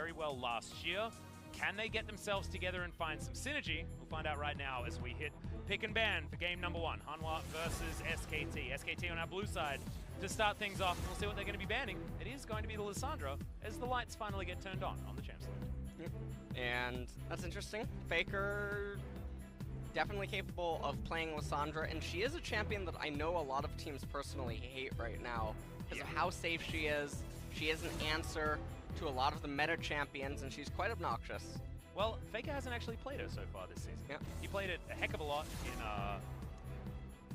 very well last year. Can they get themselves together and find some synergy? We'll find out right now as we hit pick and ban for game number 1. Hanwha versus SKT. SKT on our blue side to start things off. We'll see what they're going to be banning. It is going to be the Lissandra as the lights finally get turned on the Champs League. Yep. And that's interesting. Faker definitely capable of playing Lissandra, and she is a champion that I know a lot of teams personally hate right now because of how safe she is. She is an answer to a lot of the meta champions, and she's quite obnoxious. Well, Faker hasn't actually played her so far this season. Yeah. He played it a heck of a lot in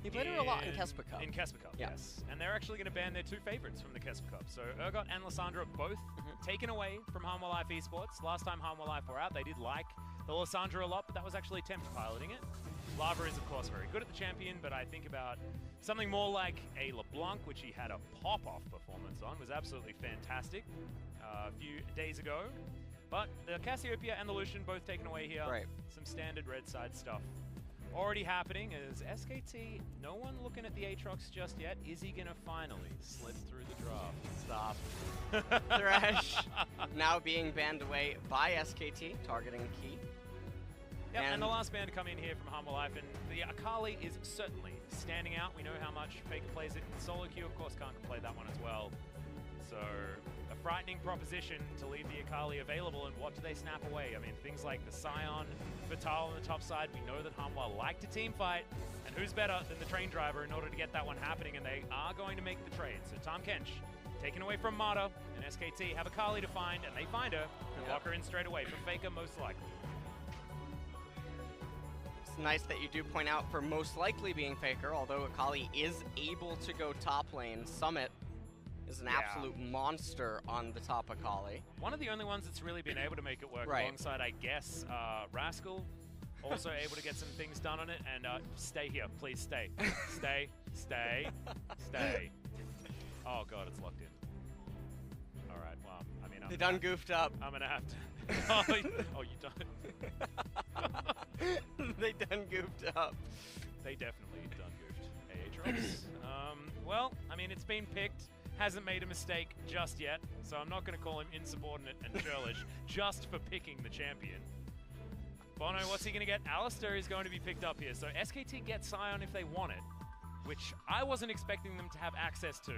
he played her a lot in Kesper Cup. In Kesper Cup, yes. And they're actually going to ban their 2 favorites from the Kesper Cup. So Urgot and Lissandra both taken away from Hanwha Life Esports. Last time Hanwha Life were out, they did like the Lissandra a lot, but that was actually Temp piloting it. Lava is, of course, very good at the champion, but I think about something more like a LeBlanc, which he had a pop-off performance on, was absolutely fantastic a few days ago. But the Cassiopeia and the Lucian both taken away here. Right. Some standard red side stuff already happening as SKT, no one looking at the Aatrox just yet. Is he going to finally slip through the draft? Stop. Thresh now being banned away by SKT, targeting Key. Yep, and the last ban to come in here from Hanwha Life, and the Akali is certainly standing out. We know how much Faker plays it in solo queue. Of course, Khan can play that one as well. So a frightening proposition to leave the Akali available, and what do they snap away? I mean, things like the Scion, Vital on the top side. We know that Hanwha like to team fight, and who's better than the train driver in order to get that one happening, and they are going to make the trade. So Tom Kench taken away from Mata, and SKT have Akali to find, and they find her, and lock her in straight away for Faker most likely. It's nice that you do point out for most likely being Faker, although Akali is able to go top lane. Summit is an absolute monster on the top Akali. One of the only ones that's really been able to make it work alongside, I guess, Rascal. Also able to get some things done on it, and stay here, please stay. Stay, stay, stay. Oh god, it's locked in. Alright, well, I mean, they done goofed up. I'm gonna have to... oh, you done... They done goofed up. They definitely done goofed. Aatrox. Well, I mean, it's been picked. Hasn't made a mistake just yet, so I'm not going to call him insubordinate and churlish just for picking the champion. Bono, what's he going to get? Alistar is going to be picked up here, so SKT gets Scion if they want it, which I wasn't expecting them to have access to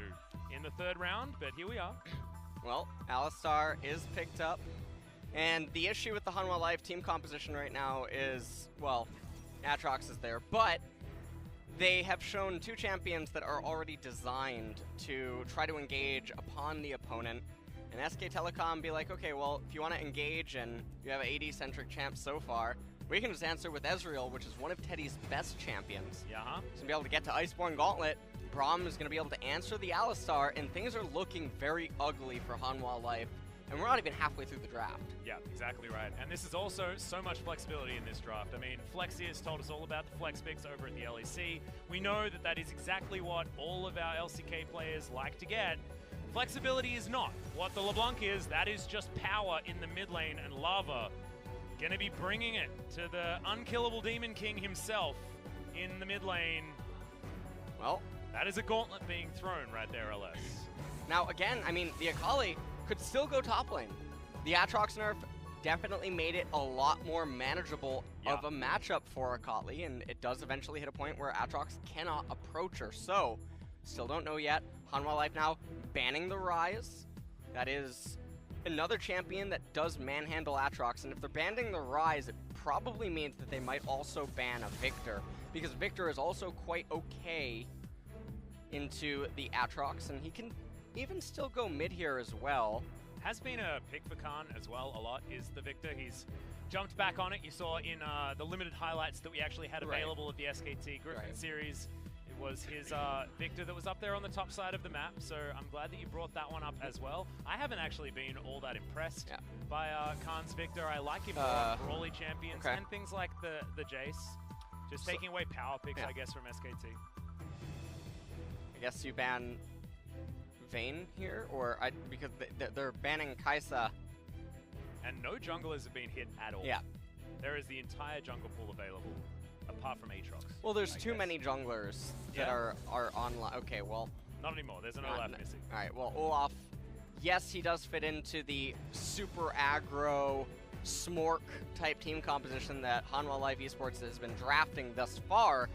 in the 3rd round, but here we are. Well, Alistar is picked up, and the issue with the Hanwha Life team composition right now is, well, Aatrox is there, but they have shown 2 champions that are already designed to try to engage upon the opponent. And SK Telecom be like, okay, well, if you want to engage and you have an AD-centric champ so far, we can just answer with Ezreal, which is one of Teddy's best champions. Yeah. He's going to be able to get to Iceborne Gauntlet. Braum is going to be able to answer the Alistar, and things are looking very ugly for Hanwha Life. And we're not even halfway through the draft. Yeah, exactly right. And this is also so much flexibility in this draft. I mean, Flexi has told us all about the flex picks over at the LEC. We know that that is exactly what all of our LCK players like to get. Flexibility is not what the LeBlanc is. That is just power in the mid lane, and Lava going to be bringing it to the unkillable Demon King himself in the mid lane. Well, that is a gauntlet being thrown right there, LS. Now, again, I mean, the Akali could still go top lane. The Aatrox nerf definitely made it a lot more manageable of a matchup for Akali, and it does eventually hit a point where Aatrox cannot approach her. So, still don't know yet. Hanwha Life now banning the Rise. That is another champion that does manhandle Aatrox, and if they're banning the Rise, it probably means that they might also ban a Victor, because Victor is also quite okay into the Aatrox, and he can even still go mid here as well. Has been a pick for Khan as well a lot, is the Victor. He's jumped back on it. You saw in the limited highlights that we actually had available at the SKT Griffin series. It was his Victor that was up there on the top side of the map, so I'm glad that you brought that one up as well. I haven't actually been all that impressed by Khan's Victor. I like him more on Brawly champions and things like the Jace. Just taking away power picks, I guess, from SKT. I guess you ban Vayne here, or because they're banning Kai'Sa. And no junglers have been hit at all. Yeah. There is the entire jungle pool available, apart from Aatrox. Well, there's too many junglers that are online. Okay, well. Not anymore. There's an Olaf missing. All right, well, Olaf yes, he does fit into the super aggro, smork type team composition that Hanwha Live Esports has been drafting thus far.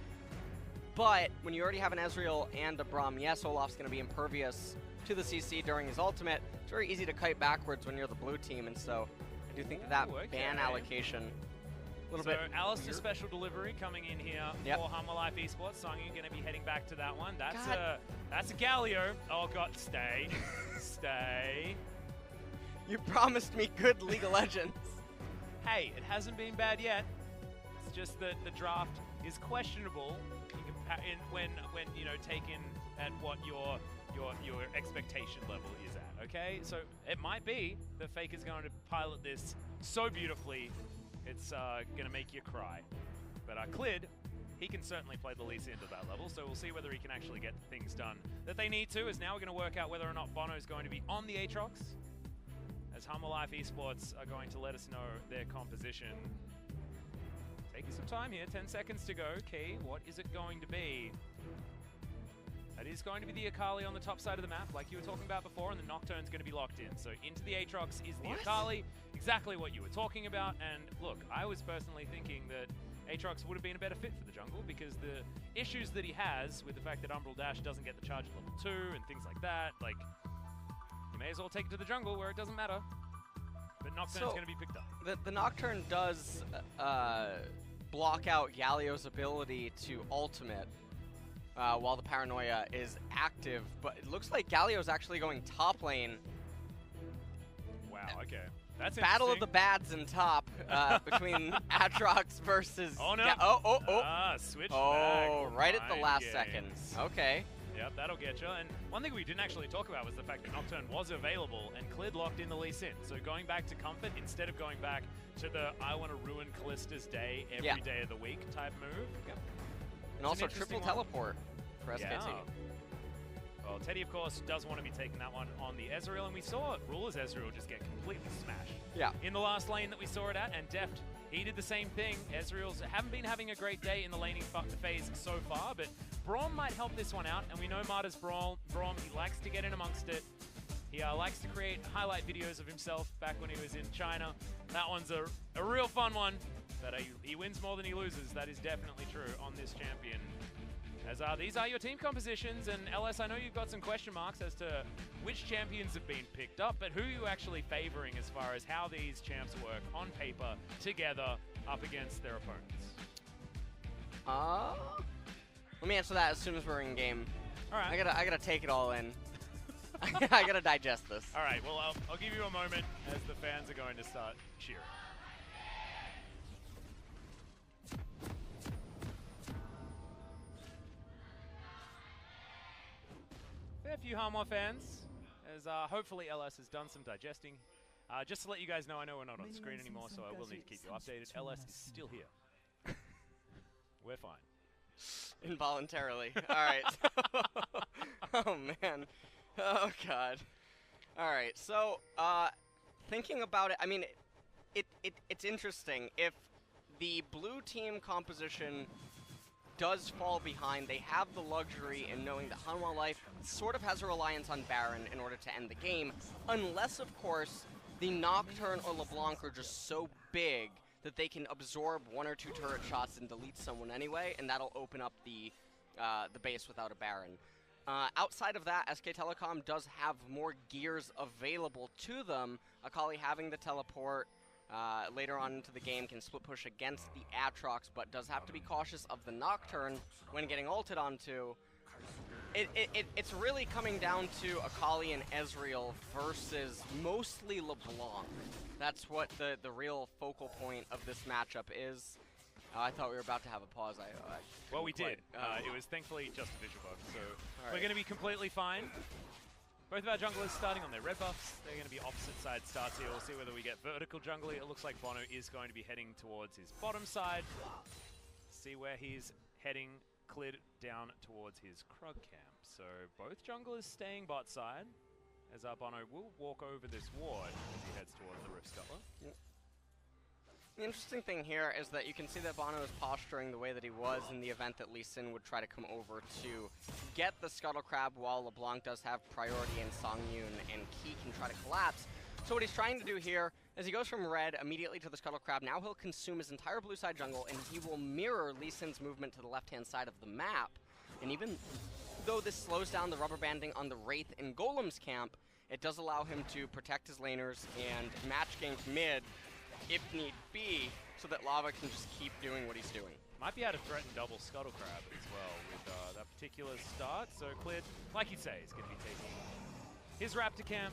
But when you already have an Ezreal and a Braum, yes, Olaf's going to be impervious to the CC during his ultimate. It's very easy to kite backwards when you're the blue team, and so I do think that ban allocation a little bit. So Alistair's special delivery coming in here for Hanwha Live Esports. Songy going to be heading back to that one. That's a Galio. Oh god, stay, stay. You promised me good League of Legends. Hey, it hasn't been bad yet. It's just that the draft is questionable when you know, taken at what your expectation level is at. Okay, so it might be that Faker's going to pilot this so beautifully, it's going to make you cry. But Clid, he can certainly play the Lee Sin to that level, so we'll see whether he can actually get things done that they need to. As now we're going to work out whether or not Bono is going to be on the Aatrox, as Hanwha Live Esports are going to let us know their composition. Taking some time here, 10 seconds to go. Key, what is it going to be? That is going to be the Akali on the top side of the map, like you were talking about before, and the Nocturne's going to be locked in. So into the Aatrox is the Akali, exactly what you were talking about. And look, I was personally thinking that Aatrox would have been a better fit for the jungle because the issues that he has with the fact that Umbral Dash doesn't get the charge at level 2 and things like that, like, you may as well take it to the jungle where it doesn't matter. But Nocturne's going to be picked up. The Nocturne does block out Galio's ability to ultimate while the Paranoia is active, but it looks like Galio's actually going top lane. Wow, okay. That's Battle of the Bads in top between Aatrox versus... Oh, no. Switch back. Right at the last second. Okay. Yep, that'll get you. And one thing we didn't actually talk about was the fact that Nocturne was available and Clid locked in the Lee Sin. So going back to Comfort instead of going back to the I want to ruin Callista's day every day of the week type move. Yep. And also triple teleport for SKT. Yeah. Well, Teddy, of course, does want to be taking that one on the Ezreal, and we saw Ruler's Ezreal just get completely smashed in the last lane that we saw it at, and Deft, he did the same thing. Ezreal's haven't been having a great day in the laning phase so far, but Braum might help this one out, and we know Marta's Braum, he likes to get in amongst it. He likes to create highlight videos of himself back when he was in China. That one's a real fun one, but he wins more than he loses. That is definitely true on this champion. As these are your team compositions, and LS, I know you've got some question marks as to which champions have been picked up, but who are you actually favoring as far as how these champs work on paper together up against their opponents? Let me answer that as soon as we're in game. All right. I gotta take it all in. I gotta digest this. All right. Well, I'll give you a moment as the fans are going to start cheering. Fair few Hanwha fans, as hopefully LS has done some digesting. Just to let you guys know, I know we're not on screen anymore, so I will need to keep you updated. LS is still here. We're fine. Involuntarily. All right. Oh, man. Oh, God. All right. So, thinking about it, I mean, it's interesting. If the blue team composition does fall behind, they have the luxury in knowing that Hanwha Life sort of has a reliance on Baron in order to end the game, unless, of course, the Nocturne or LeBlanc are just so big that they can absorb 1 or 2 turret shots and delete someone anyway, and that'll open up the base without a Baron. Outside of that, SK Telecom does have more gears available to them. Akali having the teleport later on into the game can split push against the Aatrox, but does have to be cautious of the Nocturne when getting ulted onto. It's really coming down to Akali and Ezreal versus mostly LeBlanc. That's what the real focal point of this matchup is. I thought we were about to have a pause. Well, we did. It was thankfully just a visual bug, so we're going to be completely fine. Both of our junglers starting on their red buffs. They're going to be opposite side starts here. We'll see whether we get vertical jungly. It looks like Bono is going to be heading towards his bottom side. See where he's heading. Clid down towards his Krug camp. So both junglers staying bot side, as our Bono will walk over this ward as he heads towards the Rift Scuttler. The interesting thing here is that you can see that Bono is posturing the way that he was in the event that Lee Sin would try to come over to get the Scuttle Crab while LeBlanc does have priority and Songyun and Key can try to collapse. So what he's trying to do here is he goes from red immediately to the Scuttle Crab. Now he'll consume his entire blue side jungle and he will mirror Lee Sin's movement to the left-hand side of the map. And even though this slows down the rubber banding on the Wraith and Golem's camp, it does allow him to protect his laners and match gank mid if need be, so that Lava can just keep doing what he's doing. Might be able to threaten double Scuttle Crab as well with that particular start. So Cleared, like you say, is going to be taking his Raptor camp.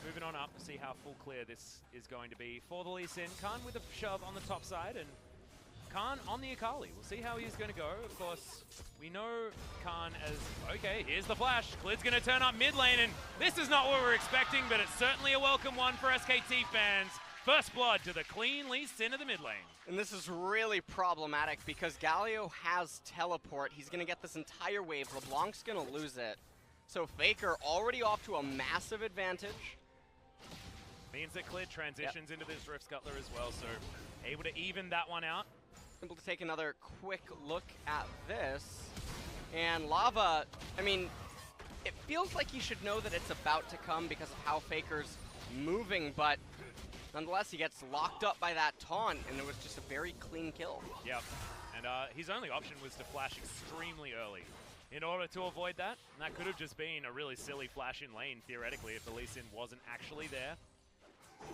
Moving on up to see how full clear this is going to be for the Lee Sin. Khan with a shove on the top side, and Khan on the Akali. We'll see how he's going to go. Of course, we know Khan as, okay, here's the flash. Cleared's going to turn up mid lane, and this is not what we're expecting, but it's certainly a welcome one for SKT fans. First blood to the clean Lee Sin of the mid lane. And this is really problematic because Galio has teleport. He's going to get this entire wave. LeBlanc's going to lose it. So Faker already off to a massive advantage. Means that Cleared transitions into this Rift Scuttler as well, so able to even that one out. Able to take another quick look at this. And Lava, I mean, it feels like he should know that it's about to come because of how Faker's moving, but nonetheless, he gets locked up by that taunt, and it was just a very clean kill. Yep, and his only option was to flash extremely early in order to avoid that. And that could have just been a really silly flash in lane, theoretically, if the Lee Sin wasn't actually there.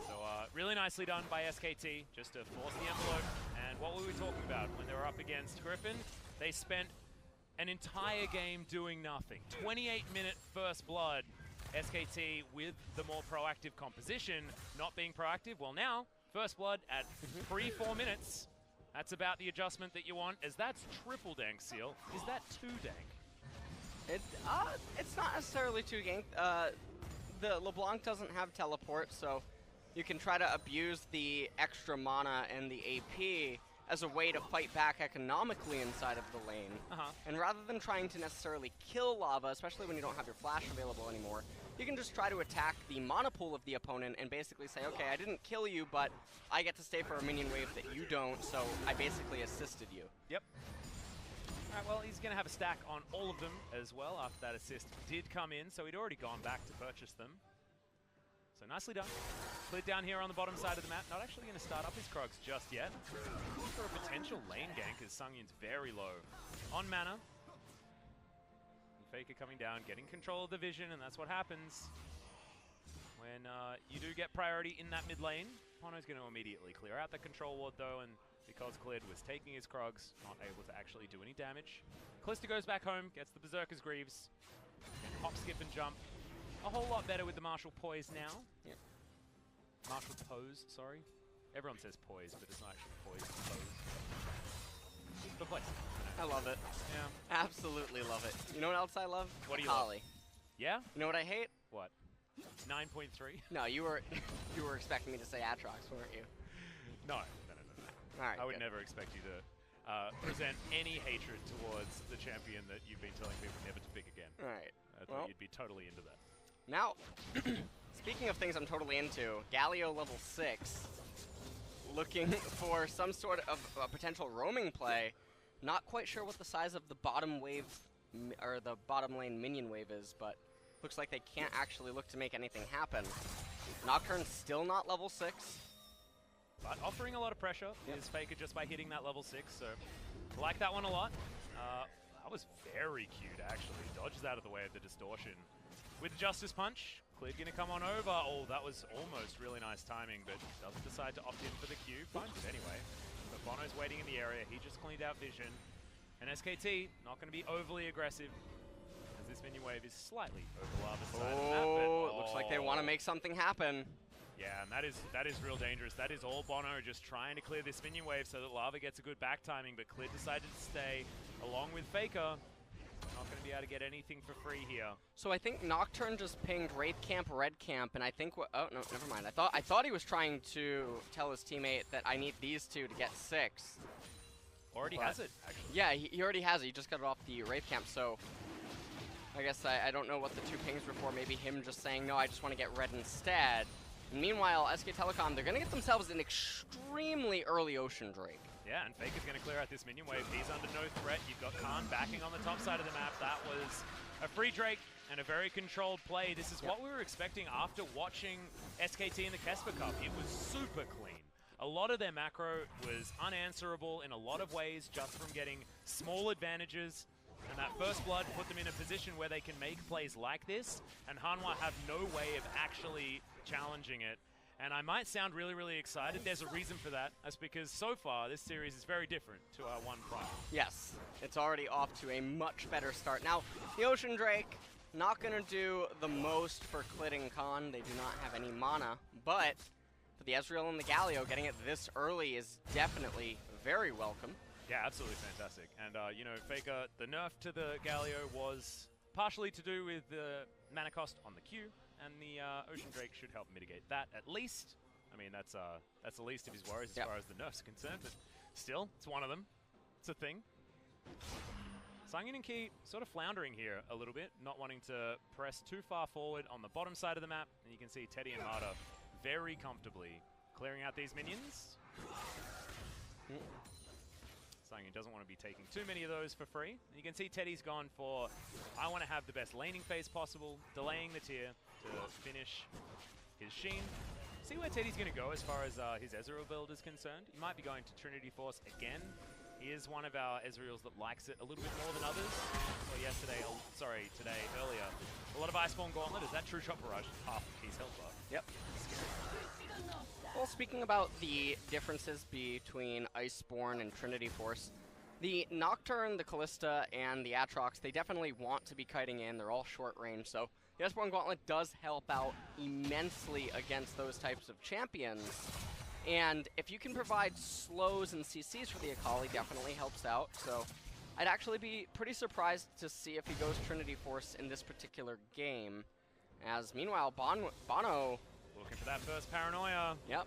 So really nicely done by SKT, just to force the envelope. And what were we talking about when they were up against Griffin? They spent an entire game doing nothing. 28-minute first blood. SKT with the more proactive composition, not being proactive. Well now, first blood at 3-4 minutes. That's about the adjustment that you want, as that's triple dank, Seal. Is that 2 dank? It's not necessarily 2 gank. The LeBlanc doesn't have teleport, so you can try to abuse the extra mana and the AP as a way to fight back economically inside of the lane. And rather than trying to necessarily kill Lava, especially when you don't have your flash available anymore, you can just try to attack the mana pool of the opponent and basically say, okay, I didn't kill you, but I get to stay for a minion wave that you don't, so I basically assisted you. Yep. All right, well, he's going to have a stack on all of them as well after that assist did come in, so he'd already gone back to purchase them. So nicely done. Cleared down here on the bottom side of the map. Not actually going to start up his Krogs just yet. Looking for a potential lane gank as Songyun's very low on mana. And Faker coming down, getting control of the vision, and that's what happens when you do get priority in that mid lane. Pono's going to immediately clear out the control ward though, and because Cleared was taking his Krogs, not able to actually do any damage. Callisto goes back home, gets the Berserker's Greaves, and hop, skip, and jump. A whole lot better with the Martial Poise now. Yep. Martial Pose, sorry. Everyone says poise, but it's not actually poise, it's pose. Good place. I love it. Yeah. Absolutely love it. You know what else I love? What do you love? Yeah? You know what I hate? What? 9.3? No, you were expecting me to say Atrox, weren't you? No. All right, I would good. never expect you to present any hatred towards the champion that you've been telling people never to pick again. All right. I thought you'd be totally into that. Now, speaking of things I'm totally into, Galio level 6, looking for some sort of a potential roaming play. Not quite sure what the size of the bottom wave, or the bottom lane minion wave is, but looks like they can't actually look to make anything happen. Nocturne's still not level 6. But offering a lot of pressure is Faker just by hitting that level 6, so like that one a lot. That was very cute, actually. Dodges out of the way of the distortion. With Justice Punch, Cleared gonna come on over. Oh, that was almost really nice timing, but doesn't decide to opt in for the Q. Finds it anyway. But Bono's waiting in the area. He just cleaned out vision. And SKT, not gonna be overly aggressive, as this minion wave is slightly over Lava's side of the map. But, it looks like they want to make something happen. Yeah, and that is real dangerous. That is all Bono just trying to clear this minion wave so that Lava gets a good back timing, but Cleared decided to stay along with Faker. Not going to be able to get anything for free here. So I think Nocturne just pinged Wraith Camp, Red Camp, and I think oh no, never mind. I thought he was trying to tell his teammate that I need these two to get 6. Already has it, actually. Yeah, he already has it. He just got it off the Wraith Camp, so I guess I don't know what the 2 pings were for. Maybe him just saying, no, I just want to get red instead. Meanwhile, SK Telecom, they're going to get themselves an extremely early Ocean Drake. Yeah, and Faker's going to clear out this minion wave. He's under no threat. You've got Khan backing on the top side of the map. That was a free Drake and a very controlled play. This is what we were expecting after watching SKT in the Kesper Cup. It was super clean. A lot of their macro was unanswerable in a lot of ways just from getting small advantages. And that first blood put them in a position where they can make plays like this, and Hanwha have no way of actually challenging it. And I might sound really, really excited. There's a reason for that. That's because so far, this series is very different to our one prior. Yes, it's already off to a much better start. Now, the Ocean Drake, not going to do the most for Clid and Khan. They do not have any mana, but for the Ezreal and the Galio, getting it this early is definitely very welcome. Yeah, absolutely fantastic. And, you know, Faker, the nerf to the Galio was partially to do with the mana cost on the Q, and the Ocean Drake should help mitigate that at least. I mean, that's the least of his worries as far as the nerfs are concerned, but still, it's one of them. It's a thing. Sangyun and Key sort of floundering here a little bit, not wanting to press too far forward on the bottom side of the map, and you can see Teddy and Marta very comfortably clearing out these minions. Sangyun doesn't want to be taking too many of those for free. You can see Teddy's gone for, I want to have the best laning phase possible, delaying the tier to finish his Sheen. See where Teddy's going to go as far as his Ezreal build is concerned. He might be going to Trinity Force again. He is one of our Ezreals that likes it a little bit more than others. Or today, earlier. A lot of Iceborne Gauntlet. Is that True Shot Barrage? Half of Key's health bar. Yep. Well, speaking about the differences between Iceborne and Trinity Force, the Nocturne, the Callista, and the Aatrox, they definitely want to be kiting in. They're all short range, so the Iceborne Gauntlet does help out immensely against those types of champions. And if you can provide slows and CCs for the Akali, definitely helps out. So I'd actually be pretty surprised to see if he goes Trinity Force in this particular game. As meanwhile, Bono... looking for that first paranoia. Yep.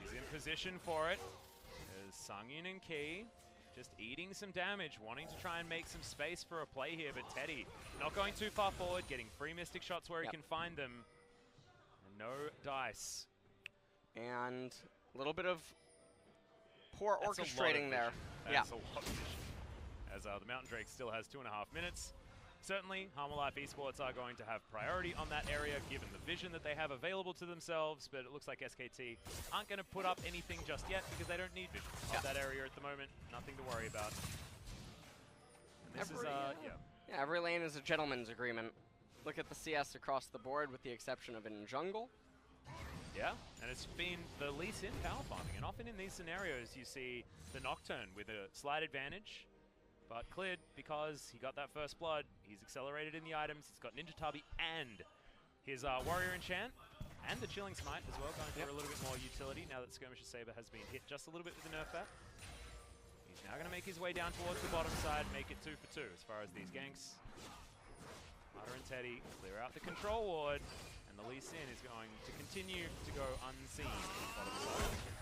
He's in position for it. There's Sangyun and Key just eating some damage, wanting to try and make some space for a play here, but Teddy not going too far forward, getting free Mystic shots where he can find them. And no dice. And a little bit of poor orchestrating there. That's a lot of vision. As the Mountain Drake still has 2.5 minutes. Certainly, Hanwha Esports are going to have priority on that area given the vision that they have available to themselves, but it looks like SKT aren't going to put up anything just yet because they don't need vision of that area at the moment. Nothing to worry about. And this yeah, every lane is a gentleman's agreement. Look at the CS across the board with the exception of in jungle. Yeah, and it's been the least in power farming, and often in these scenarios you see the Nocturne with a slight advantage. But Clid, because he got that first blood, he's accelerated in the items, he's got Ninja Tabi and his Warrior Enchant, and the Chilling Smite as well, going for a little bit more utility now that Skirmisher Saber has been hit just a little bit with the nerf bat. He's now going to make his way down towards the bottom side, make it 2 for 2 as far as these ganks. Marta and Teddy clear out the control ward, and the Lee Sin is going to continue to go unseen on the bottom side.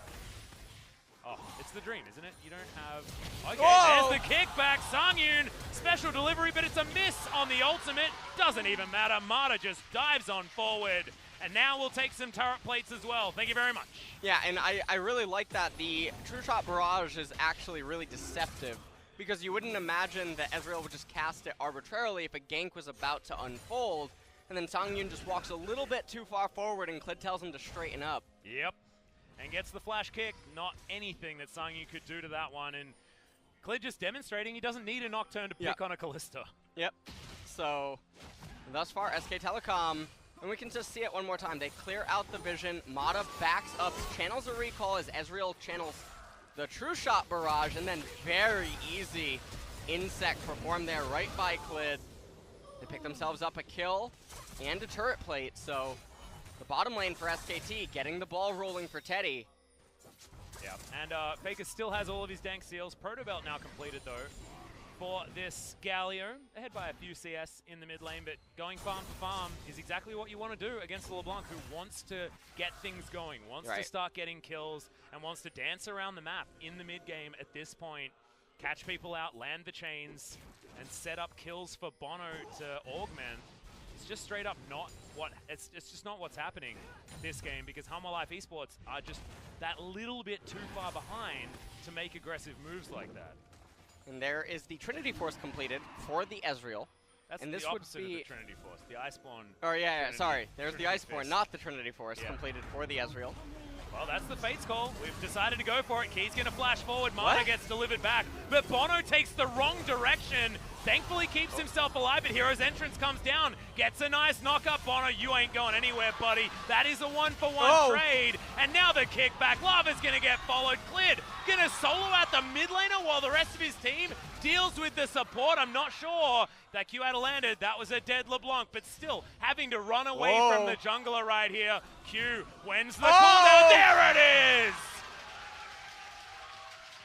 Oh, it's the dream, isn't it? You don't have... Okay, there's the kickback. Sangyun, special delivery, but it's a miss on the ultimate. Doesn't even matter. Marta just dives on forward. And now we'll take some turret plates as well. Thank you very much. Yeah, and I really like that. The True Shot Barrage is actually really deceptive because you wouldn't imagine that Ezreal would just cast it arbitrarily if a gank was about to unfold. And then Sangyun just walks a little bit too far forward and Clid tells him to straighten up. Yep. And gets the flash kick. Not anything that Sangyun could do to that one. And Clid just demonstrating he doesn't need a Nocturne to pick on a Callista. Yep. So, thus far, SK Telecom, and we can just see it one more time. They clear out the vision. Mata backs up, channels a recall as Ezreal channels the True Shot Barrage, and then very easy Insect performed there right by Clid. They pick themselves up a kill and a turret plate, so the bottom lane for SKT, getting the ball rolling for Teddy. Yeah, and Faker still has all of his dank seals. Proto Belt now completed, though, for this Galio. Ahead by a few CS in the mid lane, but going farm to farm is exactly what you want to do against the LeBlanc, who wants to get things going, wants to start getting kills, and wants to dance around the map in the mid game at this point, catch people out, land the chains, and set up kills for Bono to augment. It's just straight up not what, it's just not what's happening this game, because Hanwha Life Esports are just that little bit too far behind to make aggressive moves like that. And there is the Trinity Force completed for the Ezreal. That's and the this opposite would be of the Trinity Force, the Iceborne. Oh yeah, Trinity, sorry. There's the Trinity Iceborne, Fist. not the Trinity Force, completed for the Ezreal. Well, that's the Fate's call. We've decided to go for it. Key's going to flash forward. Mana gets delivered back. But Bono takes the wrong direction. Thankfully keeps himself alive, but Hero's entrance comes down. Gets a nice knock-up. Bono, you ain't going anywhere, buddy. That is a one-for-one trade. And now the kickback. Lava's going to get followed. Clid going to solo out the mid laner while the rest of his team deals with the support. I'm not sure that Q had landed. That was a dead LeBlanc, but still having to run away from the jungler right here. Q wins the cooldown. There it is!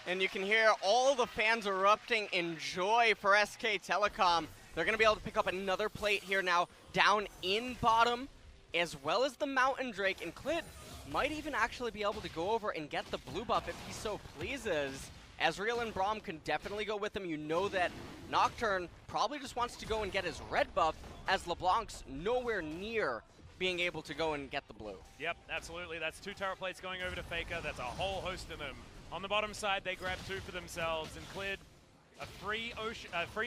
And you can hear all the fans erupting in joy for SK Telecom. They're going to be able to pick up another plate here now down in bottom, as well as the Mountain Drake. And Clid might even actually be able to go over and get the blue buff if he so pleases. Ezreal and Braum can definitely go with him. You know that Nocturne probably just wants to go and get his red buff, as LeBlanc's nowhere near being able to go and get the blue. Yep, absolutely. That's 2 turret plates going over to Faker. That's a whole host of them. On the bottom side, they grab 2 for themselves and cleared a free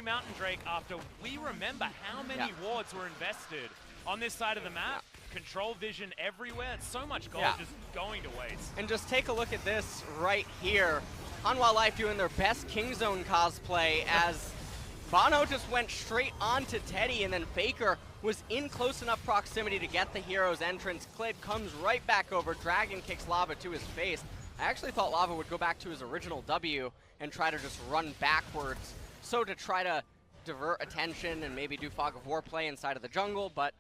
Mountain Drake after we remember how many wards were invested on this side of the map. Control vision everywhere. It's so much gold just going to waste. And just take a look at this right here. Hanwha Life doing their best Kingzone cosplay as Bono just went straight on to Teddy, and then Faker was in close enough proximity to get the Hero's entrance. Clid comes right back over, Dragon kicks Lava to his face. I actually thought Lava would go back to his original W and try to just run backwards, so to try to divert attention and maybe do Fog of War play inside of the jungle, but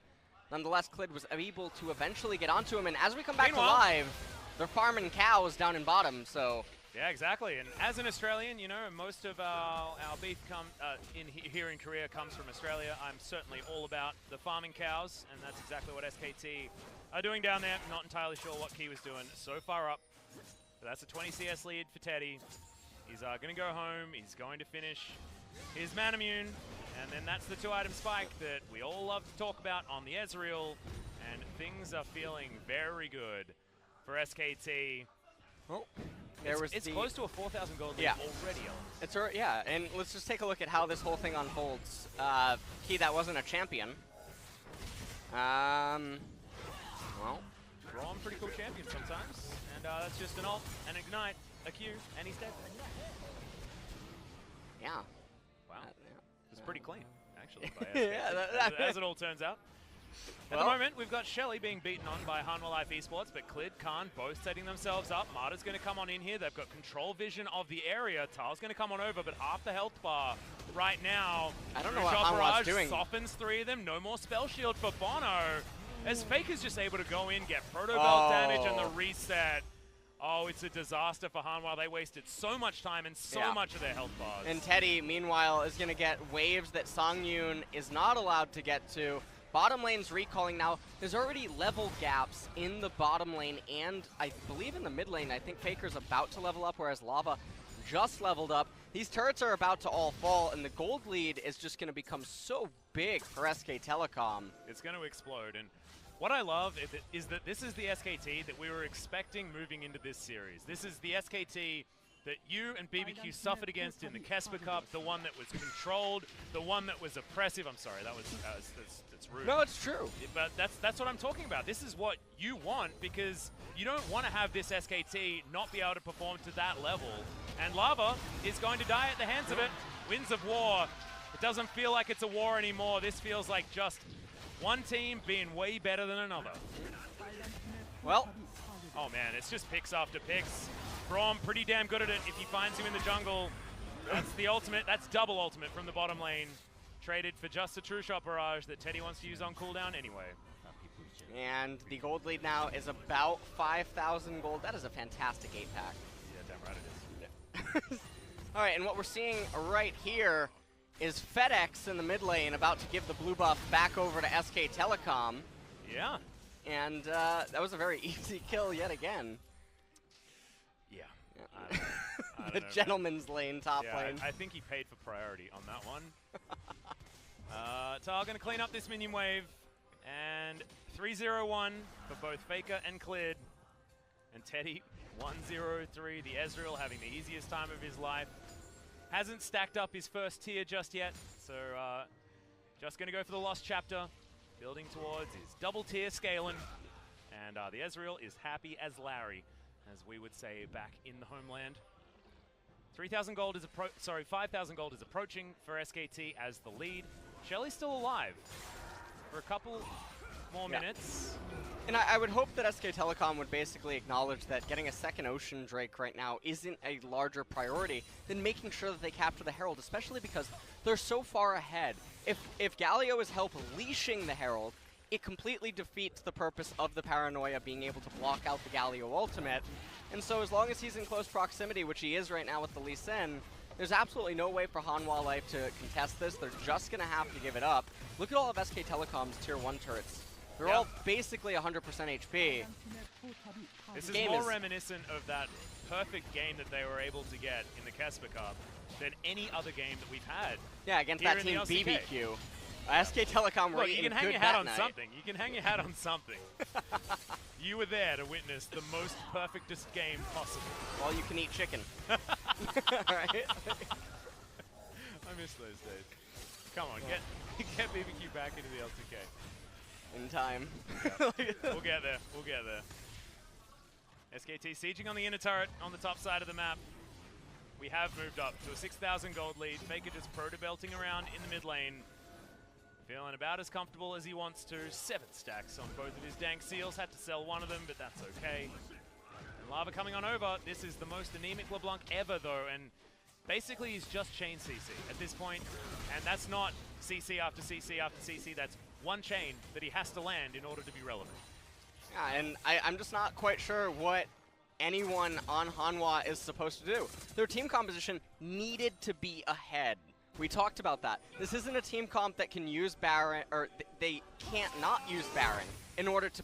nonetheless, Clid was able to eventually get onto him, and as we come back to live, they're farming cows down in bottom, so... Yeah, exactly. And as an Australian, you know, most of our beef here in Korea comes from Australia. I'm certainly all about the farming cows, and that's exactly what SKT are doing down there. Not entirely sure what Key was doing so far up. But that's a 20 CS lead for Teddy. He's going to go home. He's going to finish his Manamune. And then that's the 2-item spike that we all love to talk about on the Ezreal. And things are feeling very good for SKT. Oh. It's close to a 4,000 gold lead already. And let's just take a look at how this whole thing unfolds. Key, that wasn't a champion. Well, Braum, pretty cool champion sometimes. And that's just an ult, an ignite, a Q, and he's dead. Yeah. Wow. It's pretty clean, actually, by SK, as it all turns out. At the moment, we've got Shelly being beaten on by Hanwha Life Esports, but Clid, Khan both setting themselves up. Marta's going to come on in here. They've got control vision of the area. Tal's going to come on over, but half the health bar right now. I don't know what Hanwha's doing. Softens 3 of them. No more spell shield for Bono. As Faker's just able to go in, get proto belt damage, and the reset. Oh, it's a disaster for Hanwha. They wasted so much time and so much of their health bars. And Teddy, meanwhile, is going to get waves that Songyun is not allowed to get to. Bottom lane's recalling now. There's already level gaps in the bottom lane and I believe in the mid lane. I think Faker's about to level up, whereas Lava just leveled up. These turrets are about to all fall, and the gold lead is just going to become so big for SK Telecom. It's going to explode, and what I love is that this is the SKT that we were expecting moving into this series. This is the SKT that you and BBQ suffered against in the Kesper Cup, the one that was controlled, the one that was oppressive. I'm sorry, that's rude. No, it's true. But that's what I'm talking about. This is what you want, because you don't want to have this SKT not be able to perform to that level. And Lava is going to die at the hands of it. Winds of War. It doesn't feel like it's a war anymore. This feels like just one team being way better than another. Well. Oh man, it's just picks after picks. Braum pretty damn good at it if he finds him in the jungle. That's the ultimate. That's double ultimate from the bottom lane. Traded for just a true shot barrage that Teddy wants to use on cooldown anyway. And the gold lead now is about 5,000 gold. That is a fantastic 8-pack. Yeah, damn right it is. All right, and what we're seeing right here is FedEx in the mid lane about to give the blue buff back over to SK Telecom. Yeah. And that was a very easy kill yet again. Yeah. The gentleman's lane, top lane. I think he paid for priority on that one. Tal going to clean up this minion wave. And 3-0-1 for both Faker and Clid. And Teddy 1-0-3. The Ezreal having the easiest time of his life. Hasn't stacked up his first tier just yet. So just going to go for the Lost Chapter. Building towards his double tier scaling. And the Ezreal is happy as Larry, as we would say back in the homeland. 3,000 gold is 5,000 gold is approaching for SKT as the lead. Shelly's still alive for a couple more minutes. And I would hope that SK Telecom would basically acknowledge that getting a second Ocean Drake right now isn't a larger priority than making sure that they capture the Herald, especially because they're so far ahead. If Galio is help leashing the Herald, it completely defeats the purpose of the Paranoia being able to block out the Galio ultimate. And so as long as he's in close proximity, which he is right now with the Lee Sin, there's absolutely no way for Hanwha Life to contest this. They're just going to have to give it up. Look at all of SK Telecom's tier 1 turrets. They're all basically 100% HP. This is more reminiscent of that perfect game that they were able to get in the Casper Cup than any other game that we've had. Yeah, against that team BBQ. SK Telecom were you can hang your hat on something. You can hang your hat on something. You were there to witness the most perfectest game possible. Well, you can eat chicken. Right? I miss those days. Come on, get BBQ back into the LCK. In time. We'll get there. We'll get there. SKT sieging on the inner turret on the top side of the map. We have moved up to a 6,000 gold lead. Faker just proto-belting around in the mid lane. Feeling about as comfortable as he wants to. 7 stacks on both of his dank seals. Had to sell one of them, but that's okay. And Lava coming on over. This is the most anemic LeBlanc ever, though, and basically he's just chain CC at this point. And that's not CC after CC after CC. That's one chain that he has to land in order to be relevant. Yeah, and I'm just not quite sure what anyone on Hanwha is supposed to do. Their team composition needed to be ahead. We talked about that. This isn't a team comp that can use Baron, or they can't not use Baron in order to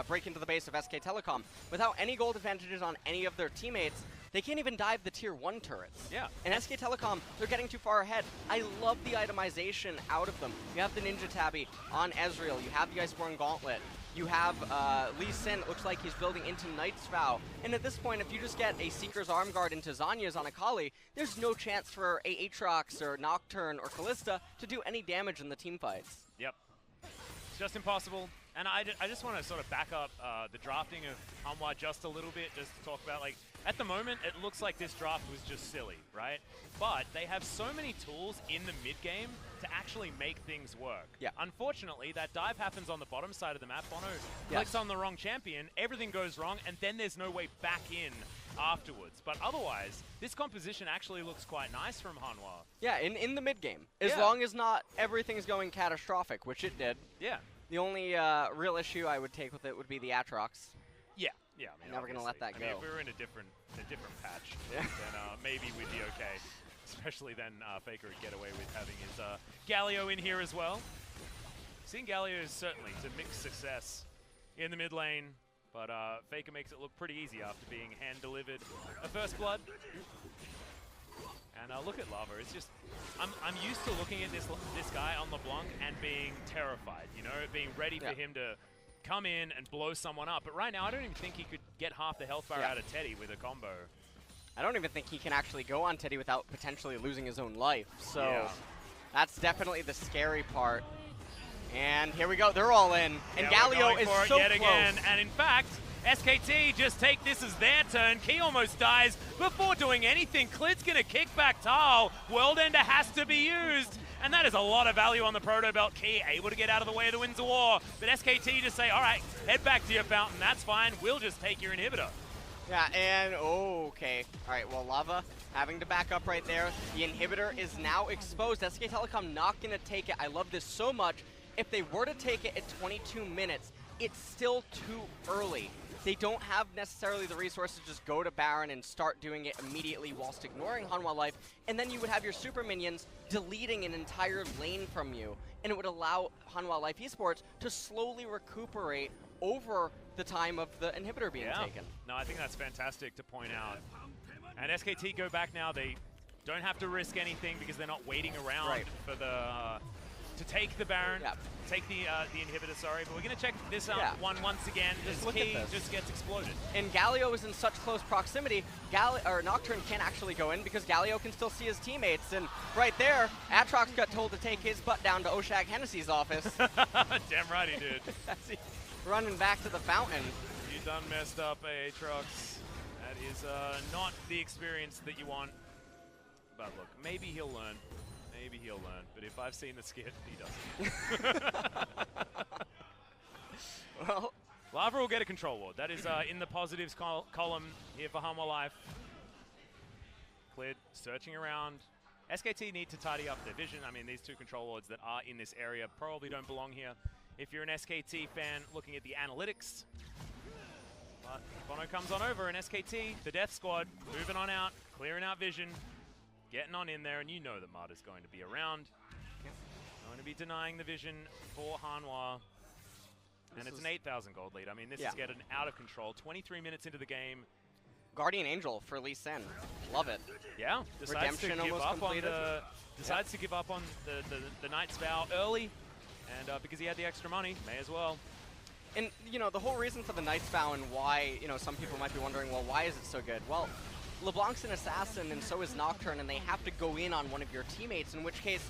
break into the base of SK Telecom. Without any gold advantages on any of their teammates, they can't even dive the tier 1 turrets. Yeah. And SK Telecom, they're getting too far ahead. I love the itemization out of them. You have the Ninja Tabby on Ezreal. You have the Iceborne Gauntlet. You have Lee Sin, it looks like he's building into Knight's Vow. And at this point, if you just get a Seeker's Arm Guard into Zanya's on Akali, there's no chance for a Aatrox or Nocturne or Callista to do any damage in the team fights. Yep. It's just impossible. And I just want to sort of back up the drafting of Hanwha just a little bit, just to talk about, like, at the moment, it looks like this draft was just silly, right? But they have so many tools in the mid-game to actually make things work. Yeah. Unfortunately, that dive happens on the bottom side of the map. Bono clicks on the wrong champion, everything goes wrong, and then there's no way back in afterwards. But otherwise, this composition actually looks quite nice from Hanwha. Yeah, in the mid-game. As long as not everything's going catastrophic, which it did. Yeah. The only real issue I would take with it would be the Aatrox. Yeah, yeah. I mean, never going to let that go. I mean, if we were in a different patch, then maybe we'd be okay. Especially then Faker would get away with having his Galio in here as well. Seeing Galio is certainly to mixed success in the mid lane, but Faker makes it look pretty easy after being hand-delivered a first blood. And look at Lava. It's just, I'm used to looking at this guy on LeBlanc and being terrified, you know, being ready for him to come in and blow someone up. But right now, I don't even think he could get half the health bar out of Teddy with a combo. I don't even think he can actually go on Teddy without potentially losing his own life. So that's definitely the scary part. And here we go. They're all in. And Galio is so close. Again. And in fact, SKT just take this as their turn. Key almost dies before doing anything. Clid's going to kick back Tal. World Ender has to be used. And that is a lot of value on the Proto Belt. Key able to get out of the way of the Winds of War. But SKT just say, all right, head back to your fountain. That's fine. We'll just take your inhibitor. Yeah, and okay. All right, well, Lava having to back up right there. The inhibitor is now exposed. SK Telecom not going to take it. I love this so much. If they were to take it at 22 minutes, it's still too early. They don't have necessarily the resources to just go to Baron and start doing it immediately whilst ignoring Hanwha Life, and then you would have your super minions deleting an entire lane from you, and it would allow Hanwha Life Esports to slowly recuperate over the time of the inhibitor being taken. No, I think that's fantastic to point out. And SKT go back now. They don't have to risk anything because they're not waiting around for the to take the Baron, Yep. take the inhibitor, sorry. But we're going to check this one once again. Just This look key at this. just gets exploded. And Galio is in such close proximity, Nocturne can't actually go in because Galio can still see his teammates. And right there, Aatrox got told to take his butt down to Oshag Hennessy's office. Damn right he did. As he's running back to the fountain. You done messed up, Aatrox. That is not the experience that you want. But look, maybe he'll learn. Maybe he'll learn. But if I've seen the skit, he doesn't. Well, Lava will get a control ward. That is in the positives column here for Hanwha Life. Cleared, searching around. SKT need to tidy up their vision. I mean, these two control wards that are in this area probably don't belong here. If you're an SKT fan looking at the analytics. But Bono comes on over, and SKT, the death squad, moving on out, clearing out vision, getting on in there, and you know that Marta's going to be around. Going to be denying the vision for Hanwha. And it's an 8,000 gold lead. I mean, this is getting out of control. 23 minutes into the game. Guardian Angel for Lee Sin. Love it. Yeah, decides to give up on the Knight's Vow early, and because he had the extra money, may as well. And, you know, the whole reason for the Knight's Vow and why, you know, some people might be wondering, well, why is it so good? Well, LeBlanc's an assassin, and so is Nocturne, and they have to go in on one of your teammates, in which case,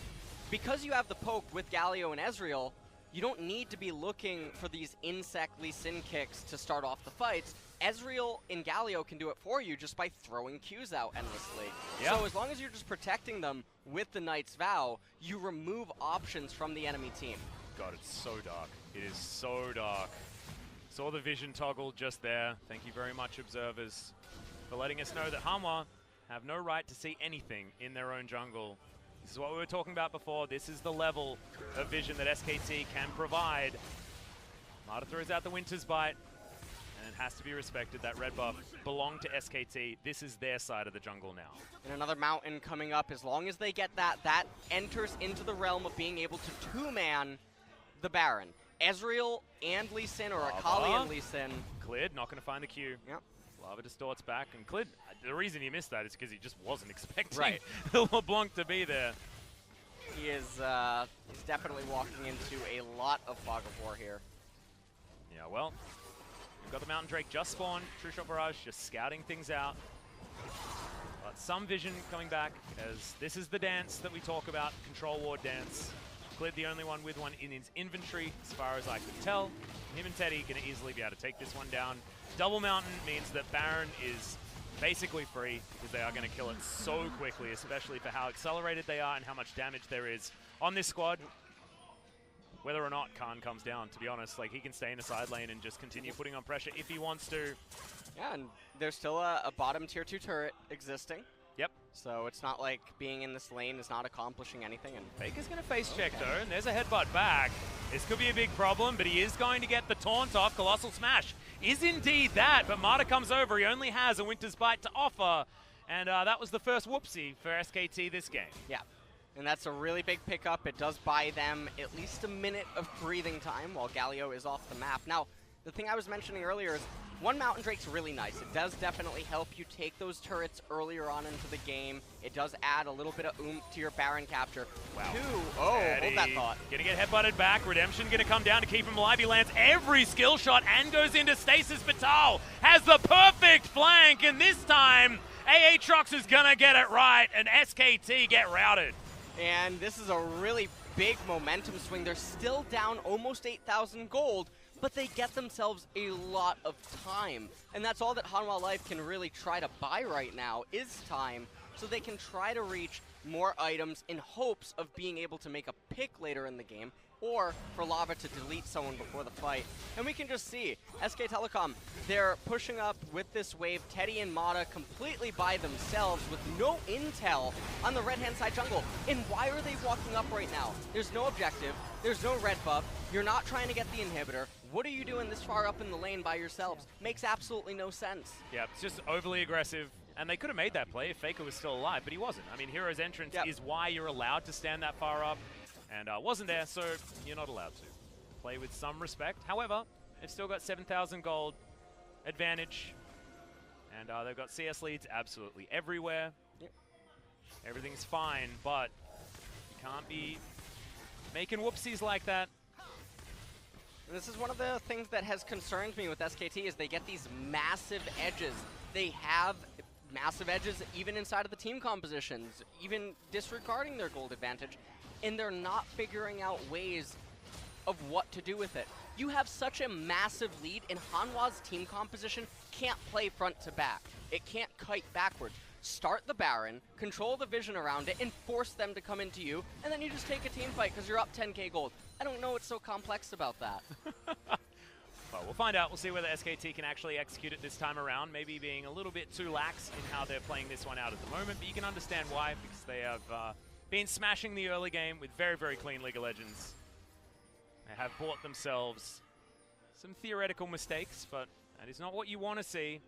because you have the poke with Galio and Ezreal, you don't need to be looking for these insect Lee Sin kicks to start off the fights. Ezreal and Galio can do it for you just by throwing Qs out endlessly. Yeah. So as long as you're just protecting them with the Knight's Vow, you remove options from the enemy team. God, it's so dark. It is so dark. Saw the vision toggle just there. Thank you very much, observers, for letting us know that Hanwha have no right to see anything in their own jungle. This is what we were talking about before. This is the level of vision that SKT can provide. Marta throws out the Winter's Bite, and it has to be respected. That red buff belonged to SKT. This is their side of the jungle now. And another mountain coming up. As long as they get that, that enters into the realm of being able to two-man the Baron. Ezreal and Lee Sin, or Akali and Lee Sin. Cleared, not going to find the Q. Yep. Lava distorts back, and Clid, the reason he missed that is because he just wasn't expecting LeBlanc to be there. He is he's definitely walking into a lot of fog of war here. Yeah, well, we've got the Mountain Drake just spawned, True Shot Barrage just scouting things out. But some vision coming back, as this is the dance that we talk about, Control Ward dance. Clid the only one with one in his inventory, as far as I could tell. Him and Teddy going to easily be able to take this one down. Double Mountain means that Baron is basically free, because they are going to kill it so quickly, especially for how accelerated they are and how much damage there is on this squad. Whether or not Khan comes down, to be honest, like, he can stay in the side lane and just continue putting on pressure if he wants to. Yeah, and there's still a bottom tier 2 turret existing. Yep. So it's not like being in this lane is not accomplishing anything. And Faker's going to face check, though, and there's a headbutt back. This could be a big problem, but he is going to get the taunt off. Colossal Smash is indeed that, but Marta comes over. He only has a Winter's Bite to offer, and that was the first whoopsie for SKT this game. Yeah, and that's a really big pickup. It does buy them at least a minute of breathing time while Galio is off the map. Now, the thing I was mentioning earlier is one Mountain Drake's really nice. It does definitely help you take those turrets earlier on into the game. It does add a little bit of oomph to your Baron capture. Wow. Oh, hold that thought. Gonna get headbutted back. Redemption gonna come down to keep him alive. He lands every skill shot and goes into stasis. Batal has the perfect flank, and this time Aatrox is gonna get it right, and SKT get routed. And this is a really big momentum swing. They're still down almost 8,000 gold, but they get themselves a lot of time. And that's all that Hanwha Life can really try to buy right now is time, so they can try to reach more items in hopes of being able to make a pick later in the game, or for Lava to delete someone before the fight. And we can just see, SK Telecom, they're pushing up with this wave. Teddy and Mata completely by themselves with no intel on the red-hand side jungle. And why are they walking up right now? There's no objective, there's no red buff, you're not trying to get the inhibitor. What are you doing this far up in the lane by yourselves? Makes absolutely no sense. Yeah, it's just overly aggressive. And they could have made that play if Faker was still alive, but he wasn't. I mean, Hero's entrance is why you're allowed to stand that far up. And wasn't there, so you're not allowed to. Play with some respect. However, they've still got 7,000 gold advantage. And they've got CS leads absolutely everywhere. Everything's fine, but you can't be making whoopsies like that. And this is one of the things that has concerned me with SKT is they get these massive edges. They have massive edges even inside of the team compositions, even disregarding their gold advantage, and they're not figuring out ways of what to do with it. You have such a massive lead, and Hanwha's team composition can't play front to back. It can't kite backwards. Start the Baron, control the vision around it, and force them to come into you, and then you just take a team fight because you're up 10k gold. I don't know what's so complex about that. Well, we'll find out. We'll see whether SKT can actually execute it this time around, maybe being a little bit too lax in how they're playing this one out at the moment, but you can understand why, because they have been smashing the early game with very, very clean League of Legends. They have bought themselves some theoretical mistakes, but that is not what you want to see.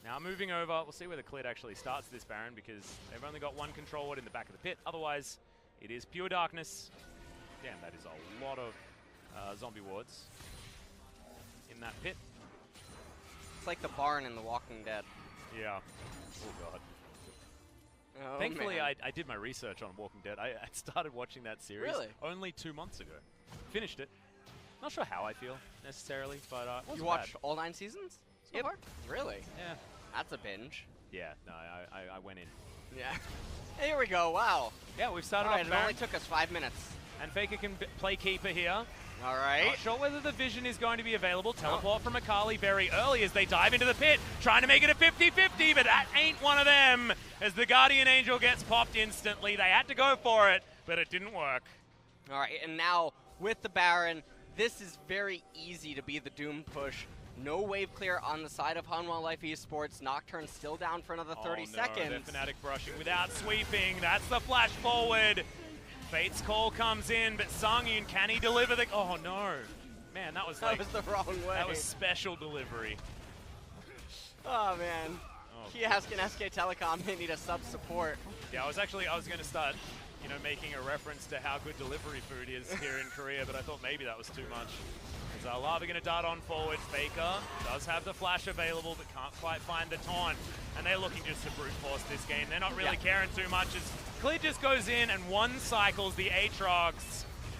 Now moving over, we'll see where the Clit actually starts this Baron, because they've only got one control ward in the back of the pit. Otherwise, it is pure darkness. Damn, that is a lot of zombie wards in that pit. It's like the barn in The Walking Dead. Yeah. Oh, God. Oh, Thankfully, man. I did my research on Walking Dead. I started watching that series only 2 months ago. Finished it. Not sure how I feel, necessarily, but it wasn't You watched bad. all 9 seasons so far? Really? Yeah. That's a binge. Yeah, no, I went in. Yeah. Here we go, wow. Yeah, we've started All right, off it Baron, only took us 5 minutes. and Faker can play Keeper here. All right. Not sure whether the vision is going to be available. Teleport from Akali very early as they dive into the pit, trying to make it a 50-50, but that ain't one of them. As the Guardian Angel gets popped instantly. They had to go for it, but it didn't work. All right, and now with the Baron, this is very easy to be the Doom push. No wave clear on the side of Hanwha Life Esports. Nocturne still down for another 30 seconds. They're Fnatic brushing without sweeping. That's the flash forward. Fate's call comes in, but Sangyun, can he deliver the... Oh, no. Man, that was like... That was the wrong way. That was special delivery. Oh, man. Oh. Kiosk and SK Telecom, they need a sub-support. Yeah, I was going to start, you know, making a reference to how good delivery food is here in Korea, but I thought maybe that was too much. As Lava going to dart on forward. Faker does have the flash available, but can't quite find the taunt. And they're looking just to brute force this game. They're not really caring too much as Clear just goes in and one cycles the Aatrox.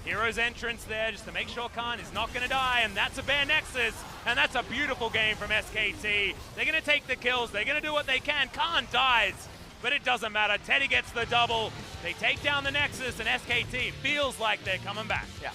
Hero's entrance there just to make sure Khan is not going to die, and that's a bare Nexus, and that's a beautiful game from SKT. They're going to take the kills, they're going to do what they can. Khan dies, but it doesn't matter. Teddy gets the double. They take down the Nexus, and SKT feels like they're coming back. Yeah.